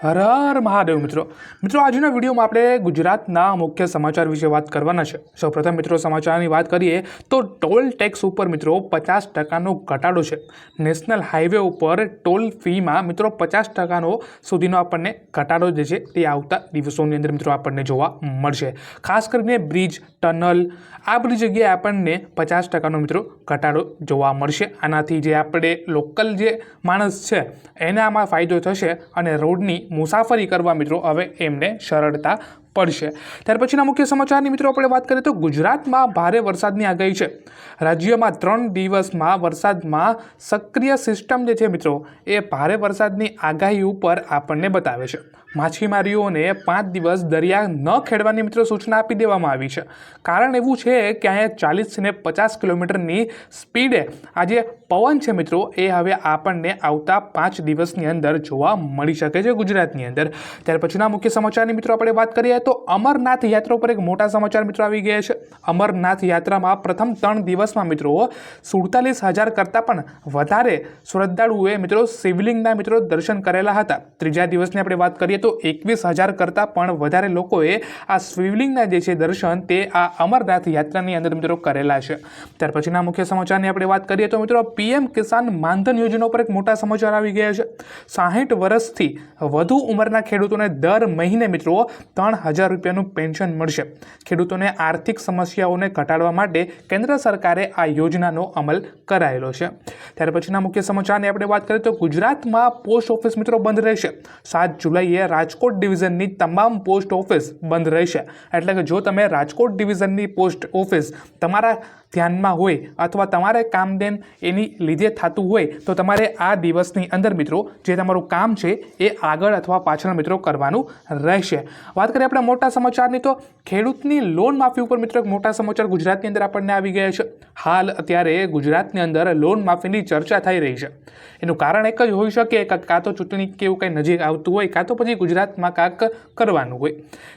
હર હર મહાદેવ મિત્રો આજના વિડીયોમાં આપણે ગુજરાતના મુખ્ય સમાચાર વિશે વાત કરવાના છે। સૌપ્રથમ મિત્રો સમાચારની વાત કરીએ તો ટોલ ટેક્સ ઉપર મિત્રો 50% ઘટાડો છે। નેશનલ હાઈવે ઉપર ટોલ ફીમાં મિત્રો 50% સુધીનો આપણને ઘટાડો જે છે તે આવતા દિવસોની અંદર મિત્રો આપણને જોવા મળશે। ખાસ કરીને બ્રિજ, ટનલ આ બધી જગ્યાએ આપણને 50% મિત્રો ઘટાડો જોવા મળશે। આનાથી જે આપણે લોકલ જે માણસ છે એને આમાં ફાયદો થશે અને રોડની મુસાફરી કરવા મિત્રો હવે એમને સરળતા પડશે। ત્યાર પછીના મુખ્ય સમાચારની મિત્રો આપણે વાત કરીએ તો ગુજરાતમાં ભારે વરસાદની આગાહી છે। રાજ્યમાં 3 દિવસમાં વરસાદમાં સક્રિય સિસ્ટમ જે છે મિત્રો એ ભારે વરસાદની આગાહી ઉપર આપણને બતાવે છે। માછીમારીઓને 5 દિવસ દરિયા ન ખેડવાની મિત્રો સૂચના આપી દેવામાં આવી છે। કારણ એવું છે કે અહીંયા 40 ને 50 કિલોમીટરની સ્પીડે આ જે પવન છે મિત્રો એ હવે આપણને આવતા 5 દિવસની અંદર જોવા મળી શકે છે ગુજરાતની અંદર। ત્યાર પછીના મુખ્ય સમાચારની મિત્રો આપણે વાત કરીએ તો અમરનાથ યાત્રા પર એક મોટા સમાચાર મિત્રો આવી ગયા છે। અમરનાથ યાત્રામાં પ્રથમ 3 દિવસમાં મિત્રો 47,000 કરતાં પણ વધારે શ્રદ્ધાળુઓએ મિત્રો શિવલિંગના મિત્રો દર્શન કરેલા હતા। ત્રીજા દિવસની આપણે વાત કરીએ તો 21,000 કરતાં પણ વધારે લોકોએ આ શિવલિંગના જે છે દર્શન તે આ અમરનાથ યાત્રાની અંદર મિત્રો કરેલા છે। ત્યાર પછીના મુખ્ય સમાચારની આપણે વાત કરીએ તો મિત્રો પીએમ કિસાન માનધન યોજના પર એક મોટા સમાચાર આવી ગયા છે। 60 વર્ષથી વધુ ઉંમરના ખેડૂતોને દર મહિને મિત્રો 3,000 રૂપિયાનું પેન્શન મળશે। ખેડૂતોને આર્થિક સમસ્યાઓને ઘટાડવા માટે કેન્દ્ર સરકારે આ યોજનાનો અમલ કરાયેલો છે। ત્યાર પછીના મુખ્ય સમાચારની આપણે વાત કરીએ તો ગુજરાતમાં પોસ્ટ ઓફિસ મિત્રો બંધ રહેશે। 7 જુલાઈએ રાજકોટ ડિવિઝનની તમામ પોસ્ટ ઓફિસ બંધ રહેશે। એટલે કે જો તમે રાજકોટ ડિવિઝનની પોસ્ટ ઓફિસ તમારા ધ્યાનમાં હોય અથવા તમારે કામદેન એની લીધે થતું હોય તો તમારે આ દિવસની અંદર મિત્રો જે તમારું કામ છે એ આગળ અથવા પાછળ મિત્રો કરવાનું રહેશે। વાત કરીએ આપણે મોટા સમાચારની તો ખેડૂતની લોન માફી ઉપર મિત્રો એક મોટા સમાચાર ગુજરાતની અંદર આપણને આવી ગયા છે। હાલ અત્યારે ગુજરાતની અંદર લોન માફીની ચર્ચા થઈ રહી છે। એનું કારણ એક જ હોઈ શકે કે કાં તો ચૂંટણી કે એવું કંઈ નજીક આવતું હોય કાં તો પછી ગુજરાતમાં કાંક કરવાનું હોય।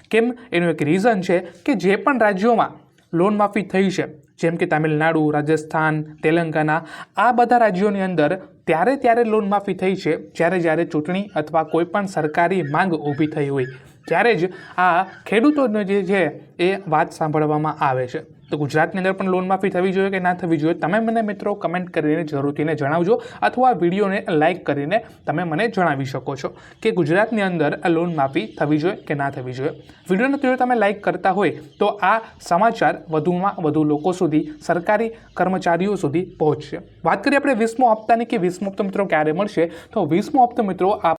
કેમ એનું એક રીઝન છે કે જે પણ રાજ્યોમાં લોન માફી થઈ છે જેમ કે તમિલનાડુ, રાજસ્થાન, તેલંગાણા આ બધા રાજ્યોની અંદર ત્યારે લોન માફી થઈ છે જ્યારે ચૂંટણી અથવા કોઈ પણ સરકારી માંગ ઊભી થઈ હોય ત્યારે જ આ ખેડૂતોને જે છે એ વાત સાંભળવામાં આવે છે। તો ગુજરાતની અંદર પણ લોન માફી થવી જોઈએ કે ના થવી જોઈએ તમે મને મિત્રો કમેન્ટ કરીને જરૂરથીને જણાવજો અથવા વિડીયોને લાઇક કરીને તમે મને જણાવી શકો છો કે ગુજરાતની અંદર આ લોન માફી થવી જોઈએ કે ના થવી જોઈએ। વિડીયોને જો તમે લાઇક કરતા હોય તો આ સમાચાર વધુમાં વધુ લોકો સુધી સરકારી કર્મચારીઓ સુધી પહોંચશે। વાત કરીએ આપણે 20મો હપ્તાની કે 20મો હપ્તો મિત્રો ક્યારે મળશે તો 20મો હપ્તો મિત્રો